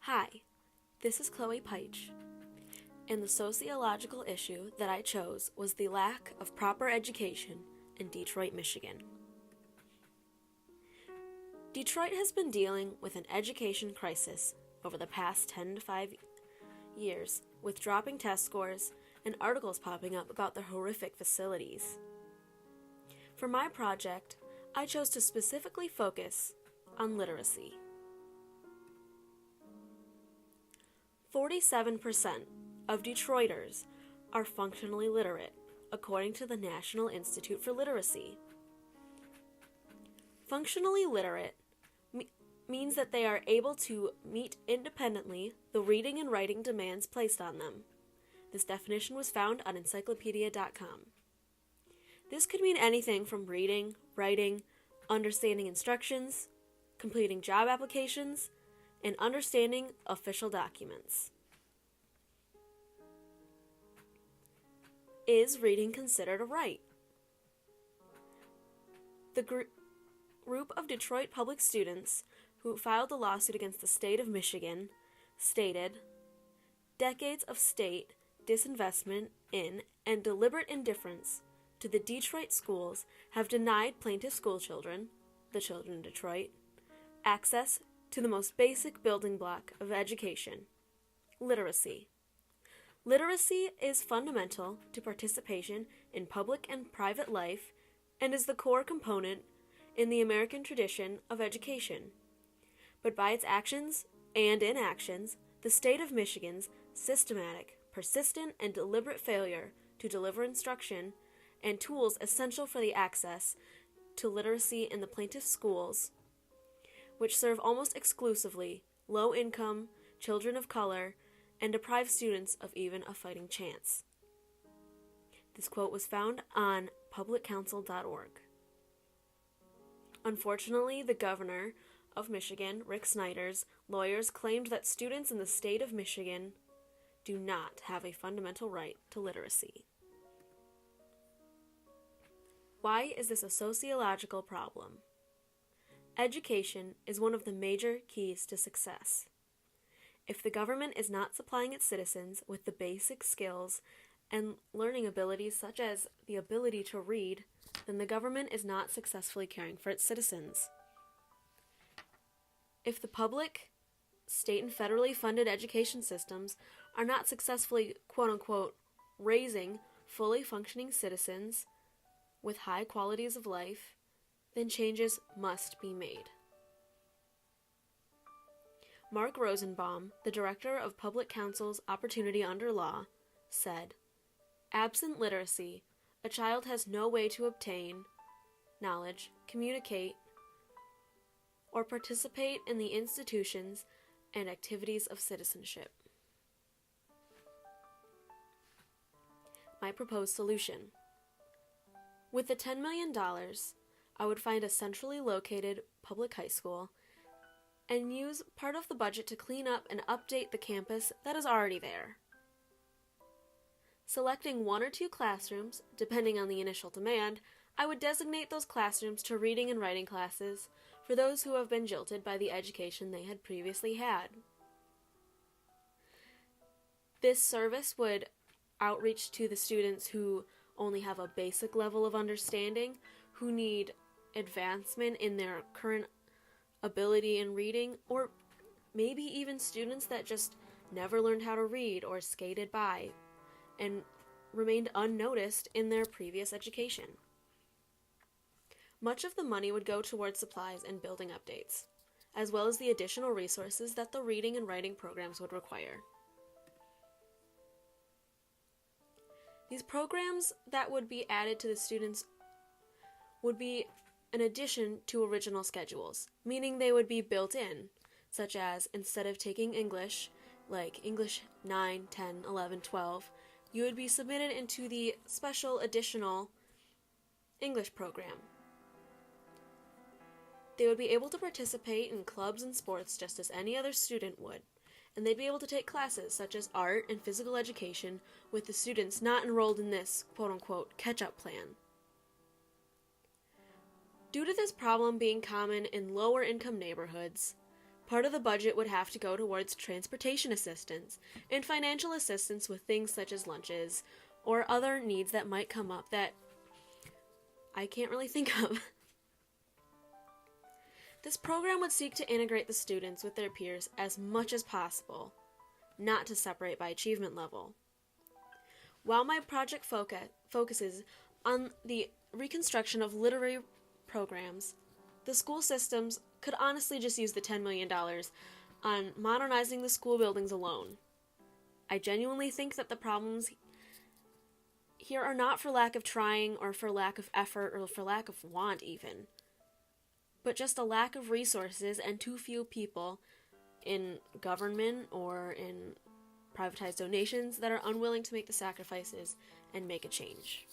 Hi, this is Chloe Peich, and the sociological issue that I chose was the lack of proper education in Detroit, Michigan. Detroit has been dealing with an education crisis over the past 10 to 5 years, with dropping test scores and articles popping up about their horrific facilities. For my project, I chose to specifically focus on literacy. 47% of Detroiters are functionally literate, according to the National Institute for Literacy. Functionally literate means that they are able to meet independently the reading and writing demands placed on them. This definition was found on encyclopedia.com. This could mean anything from reading, writing, understanding instructions, completing job applications, and understanding official documents. Is reading considered a right? The group of Detroit public students who filed a lawsuit against the state of Michigan stated, "Decades of state disinvestment in and deliberate indifference to the Detroit schools have denied plaintiff schoolchildren, the children in Detroit, access to the most basic building block of education, literacy. Literacy is fundamental to participation in public and private life and is the core component in the American tradition of education. But by its actions and inactions, the state of Michigan's systematic, persistent, and deliberate failure to deliver instruction and tools essential for the access to literacy in the plaintiff schools, which serve almost exclusively low-income, children of color, and deprive students of even a fighting chance." This quote was found on publiccounsel.org. Unfortunately, the governor of Michigan, Rick Snyder's lawyers claimed that students in the state of Michigan do not have a fundamental right to literacy. Why is this a sociological problem? Education is one of the major keys to success. If the government is not supplying its citizens with the basic skills and learning abilities such as the ability to read, then the government is not successfully caring for its citizens. If the public, state, and federally funded education systems are not successfully, quote-unquote, raising fully functioning citizens with high qualities of life, then changes must be made. Mark Rosenbaum, the director of Public Counsel's Opportunity Under Law, said, "Absent literacy, a child has no way to obtain knowledge, communicate, or participate in the institutions and activities of citizenship." My proposed solution. With the $10 million, I would find a centrally located public high school and use part of the budget to clean up and update the campus that is already there. Selecting 1 or 2 classrooms, depending on the initial demand, I would designate those classrooms to reading and writing classes for those who have been jilted by the education they had previously had. This service would outreach to the students who only have a basic level of understanding, who need advancement in their current ability in reading, or maybe even students that just never learned how to read or skated by and remained unnoticed in their previous education. Much of the money would go towards supplies and building updates, as well as the additional resources that the reading and writing programs would require. These programs that would be added to the students would be in addition to original schedules, meaning they would be built in, such as instead of taking English, like English 9, 10, 11, 12, you would be submitted into the special additional English program. They would be able to participate in clubs and sports just as any other student would, and they'd be able to take classes such as art and physical education with the students not enrolled in this quote-unquote catch-up plan. Due to this problem being common in lower-income neighborhoods, part of the budget would have to go towards transportation assistance and financial assistance with things such as lunches or other needs that might come up that I can't really think of. This program would seek to integrate the students with their peers as much as possible, not to separate by achievement level. While my project focuses on the reconstruction of literary programs, the school systems could honestly just use the $10 million on modernizing the school buildings alone. I genuinely think that the problems here are not for lack of trying or for lack of effort or for lack of want even, but just a lack of resources and too few people in government or in privatized donations that are unwilling to make the sacrifices and make a change.